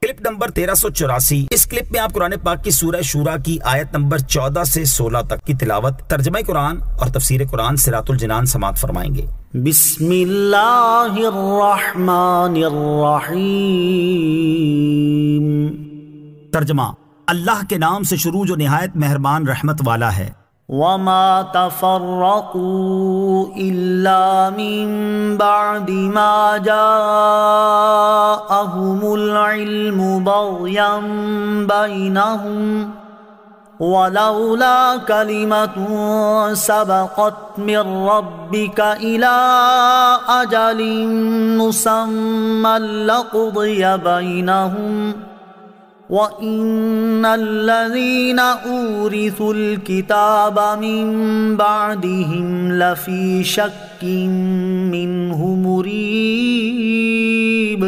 Clip number 1384۔ اس clip میں آپ قرآن پاک کی سورہ شورا کی آیت نمبر 14 سے 16 تک کی تلاوت، ترجمہ قرآن اور تفسیر قرآن صراط الجنان سماعت فرمائیں گے۔ بسم اللہ الرحمن الرحیم۔ ترجمہ، اللہ کے نام سے شروع جو نہایت مہربان رحمت والا ہے۔ وما تفرقوا الا من بعد ما جاءهم العلم بغيا بينهم ولولا كلمة سبقت من ربك إلى أجل مسمى لقضي بينهم وَإِنَّ الَّذِينَ أُورِثُوا الْكِتَابَ مِن بَعْدِهِمْ لَفِي شَكٍّ مِّنْهُ مُرِيبٍ۔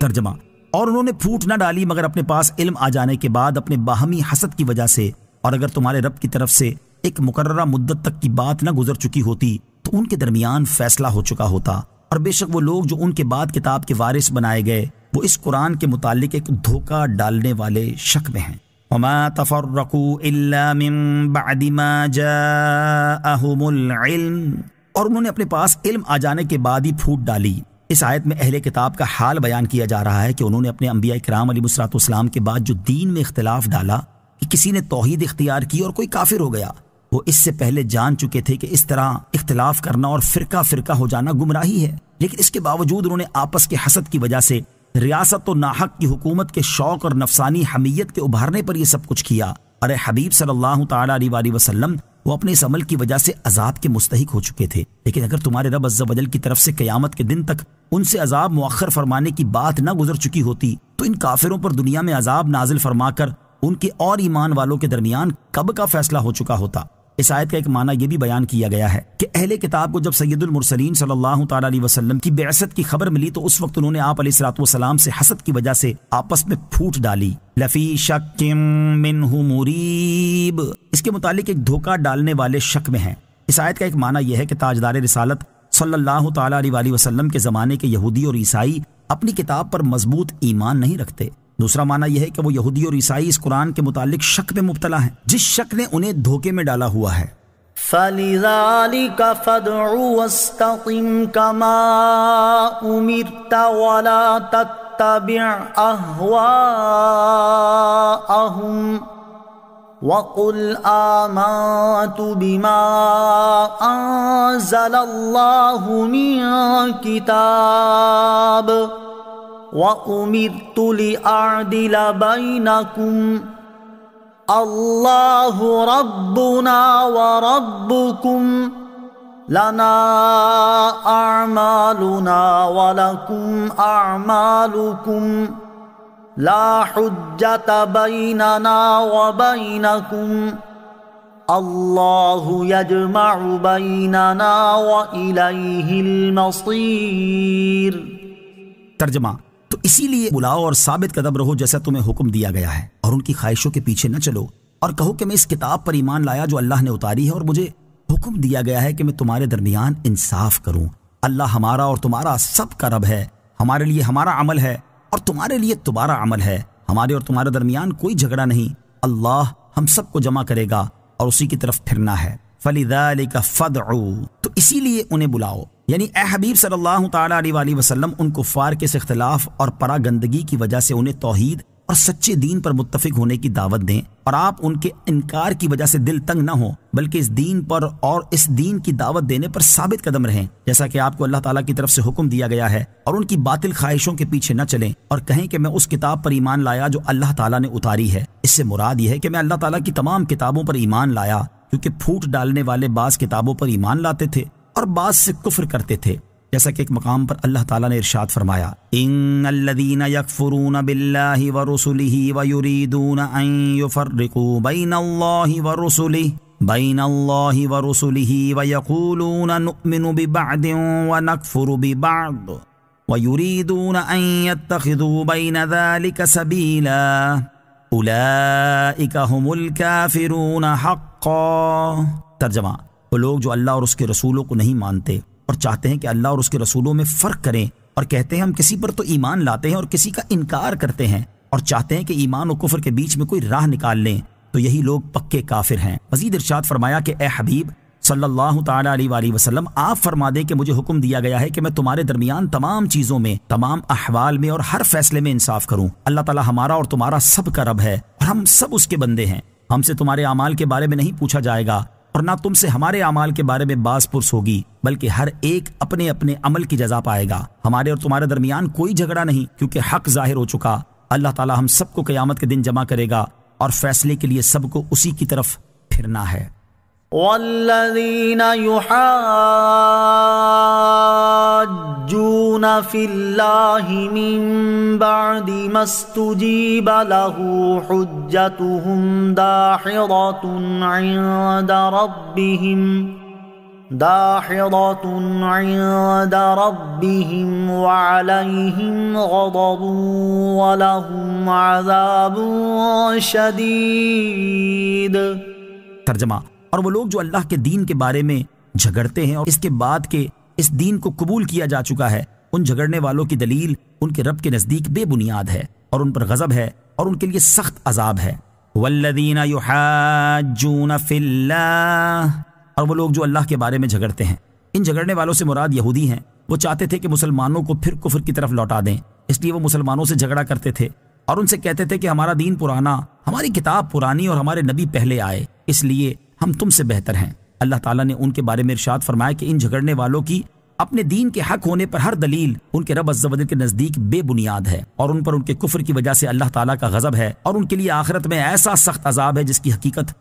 ترجمہ، اور انہوں نے پھوٹ نہ ڈالی مگر اپنے پاس علم آ جانے کے بعد اپنے باہمی حسد کی وجہ سے، اور اگر تمہارے رب کی طرف سے ایک مقررہ مدت تک کی بات نہ گزر چکی ہوتی تو ان کے درمیان فیصلہ ہو چکا ہوتا، اور بے شک وہ لوگ جو ان کے بعد کتاب کے وارث بنائے گئے وہ اس قرآن کے متعلق ایک دھوکہ ڈالنے والے شک میں ہیں۔ وما تفرقوا الا من بعد ما جاءهم العلم، اور انہوں نے اپنے پاس علم آ جانے کے بعد ہی پھوٹ ڈالی۔ اس آیت میں اہل کتاب کا حال بیان کیا جا رہا ہے کہ انہوں نے اپنے انبیاء کرام علیہ الصلوۃ والسلام کے بعد جو دین میں اختلاف ڈالا کہ کسی نے توحید اختیار کی اور کوئی کافر ہو گیا، وہ اس سے پہلے جان چکے تھے کہ اس طرح اختلاف کرنا اور فرقہ فرقہ ہو جانا گمراہی ہے، لیکن اس کے باوجود انہوں نے آپس کے حسد کی وجہ سے ریاست و ناحق کی حکومت کے شوق اور نفسانی حمیت کے ابھارنے پر یہ سب کچھ کیا۔ ارے حبیب صلی اللہ تعالی علیہ وآلہ وسلم وہ اپنے اس عمل کی وجہ سے عذاب کے مستحق ہو چکے تھے، لیکن اگر تمہارے رب عز و جل کی طرف سے قیامت کے دن تک ان سے عذاب مؤخر فرمانے کی بات نہ گزر چکی ہوتی تو ان کافروں پر دنیا میں عذاب نازل فرما کر ان کے اور ایمان والوں کے درمیان کب کا فیصلہ ہو چکا ہوتا۔ اس آیت کا ایک معنی یہ بھی بیان کیا گیا ہے کہ اہل کتاب کو جب سید المرسلین صلی اللہ تعالی علیہ وسلم کی بعثت کی خبر ملی تو اس وقت انہوں نے آپ علیہ الصلوۃ والسلام سے حسد کی وجہ سے آپس میں پھوٹ ڈالی۔ لفی شک منہ مریب، اس کے متعلق ایک دھوکہ ڈالنے والے شک میں ہیں۔ اس آیت کا ایک معنی یہ ہے کہ تاجدار رسالت صلی اللہ تعالی علیہ وآلہ وسلم کے زمانے کے یہودی اور عیسائی اپنی کتاب پر مضبوط ایمان نہیں رکھتے۔ دوسرا معنی یہ ہے کہ وہ یہودی اور عیسائی اس قرآن کے متعلق شک میں مبتلا ہیں جس شک نے انہیں دھوکے میں ڈالا ہوا ہے۔ فَلِذَلِكَ فَادْعُ وَاسْتَقِمْ كَمَا أُمِرْتَ وَلَا تَتَّبِعْ أَهْوَاءَهُمْ وَقُلْ آمَنْتُ بِمَا أَنزَلَ اللَّهُ مِنْ كِتَابٍ وَأُمِرْتُ لِأَعْدِلَ بَيْنَكُمْ اللَّهُ رَبُّنَا وَرَبُّكُمْ لَنَا أَعْمَالُنَا وَلَكُمْ أَعْمَالُكُمْ لَا حُجَّةَ بَيْنَنَا وَبَيْنَكُمْ اللَّهُ يَجْمَعُ بَيْنَنَا وَإِلَيْهِ الْمَصِيرُ۔ ترجمہ، تو اسی لیے بلاؤ اور ثابت قدم رہو جیسا تمہیں حکم دیا گیا ہے، اور ان کی خواہشوں کے پیچھے نہ چلو، اور کہو کہ میں اس کتاب پر ایمان لایا جو اللہ نے اتاری ہے، اور مجھے حکم دیا گیا ہے کہ میں تمہارے درمیان انصاف کروں۔ اللہ ہمارا اور تمہارا سب کا رب ہے، ہمارے لیے ہمارا عمل ہے اور تمہارے لیے تمہارا عمل ہے، ہمارے اور تمہارے درمیان کوئی جھگڑا نہیں، اللہ ہم سب کو جمع کرے گا اور اسی کی طرف پھرنا ہے۔ فَلِذَلِكَ فَادْعُوا، تو اسی لیے انہیں بلاؤ، یعنی اے حبیب صلی اللہ تعالی علیہ وآلہ وسلم ان کفار کے اس اختلاف اور پراگندگی کی وجہ سے انہیں توحید اور سچے دین پر متفق ہونے کی دعوت دیں، اور آپ ان کے انکار کی وجہ سے دل تنگ نہ ہو بلکہ اس دین پر اور اس دین کی دعوت دینے پر ثابت قدم رہیں جیسا کہ آپ کو اللہ تعالیٰ کی طرف سے حکم دیا گیا ہے، اور ان کی باطل خواہشوں کے پیچھے نہ چلیں اور کہیں کہ میں اس کتاب پر ایمان لایا جو اللہ تعالیٰ نے اتاری ہے۔ اس سے مراد یہ ہے کہ میں اللہ تعالیٰ کی تمام کتابوں پر ایمان لایا، کیونکہ پھوٹ ڈالنے والے بعض کتابوں پر ایمان لاتے تھے اور بعض سے کفر کرتے تھے، جیسا کہ ایک مقام پر اللہ تعالیٰ نے ارشاد فرمایا، ان الذین یکفرون باللہ ورسلہ ویریدون ان یفرقوا بین اللہ ورسلہ ویقولون نؤمن ببعض ونکفر ببعض ویریدون ان یتخذوا بین ذلک سبیلا اولئک هم الکافرون حقا۔ ترجمہ، وہ لوگ جو اللہ اور اس کے رسولوں کو نہیں مانتے اور چاہتے ہیں کہ اللہ اور اس کے رسولوں میں فرق کریں اور کہتے ہیں ہم کسی پر تو ایمان لاتے ہیں اور کسی کا انکار کرتے ہیں اور چاہتے ہیں کہ ایمان و کفر کے بیچ میں کوئی راہ نکال لیں، تو یہی لوگ پکے کافر ہیں۔ مزید ارشاد فرمایا کہ اے حبیب صلی اللہ تعالیٰ علیہ وآلہ وسلم، آپ فرما دیں کہ مجھے حکم دیا گیا ہے کہ میں تمہارے درمیان تمام چیزوں میں، تمام احوال میں اور ہر فیصلے میں انصاف کروں۔ اللہ تعالیٰ ہمارا اور تمہارا سب کا رب ہے اور ہم سب اس کے بندے ہیں۔ ہم سے تمہارے اعمال کے بارے میں نہیں پوچھا جائے گا اور نہ تم سے ہمارے اعمال کے بارے میں باز پرس ہوگی، بلکہ ہر ایک اپنے اپنے عمل کی جزا پائے گا۔ ہمارے اور تمہارے درمیان کوئی جھگڑا نہیں، کیونکہ حق ظاہر ہو چکا۔ اللہ تعالیٰ ہم سب کو قیامت کے دن جمع کرے گا اور فیصلے کے لیے سب کو اسی کی طرف پھرنا ہے۔ والذین یحاجون فی اللہ من بعد ما استجیب له حجتهم داحضة عند ربهم وعليهم غضب ولهم عذاب شدید۔ ترجمہ، اور وہ لوگ جو اللہ کے دین کے بارے میں جھگڑتے ہیں اور اس کے بعد کہ اس دین کو قبول کیا جا چکا ہے، ان جھگڑنے والوں کی دلیل ان کے رب کے نزدیک بے بنیاد ہے اور ان پر غضب ہے اور ان کے لیے سخت عذاب ہے۔ والذین یحاجون فی اللہ، اور وہ لوگ جو اللہ کے بارے میں جھگڑتے ہیں، ان جھگڑنے والوں سے مراد یہودی ہیں۔ وہ چاہتے تھے کہ مسلمانوں کو پھر کفر کی طرف لوٹا دیں، اس لیے وہ مسلمانوں سے جھگڑا کرتے تھے اور ان سے کہتے تھے کہ ہمارا دین پرانا، ہماری کتاب پرانی اور ہمارے نبی پہلے آئے، اس لیے ہم تم سے بہتر ہیں۔ اللہ تعالیٰ نے ان کے بارے میں ارشاد فرمایا کہ ان جھگڑنے والوں کی اپنے دین کے حق ہونے پر ہر دلیل ان کے رب عز و جل کے نزدیک بے بنیاد ہے اور ان پر ان کے کفر کی وجہ سے اللہ تعالیٰ کا غضب ہے اور ان کے لیے آخرت میں ایسا سخت عذاب ہے جس کی حقیقت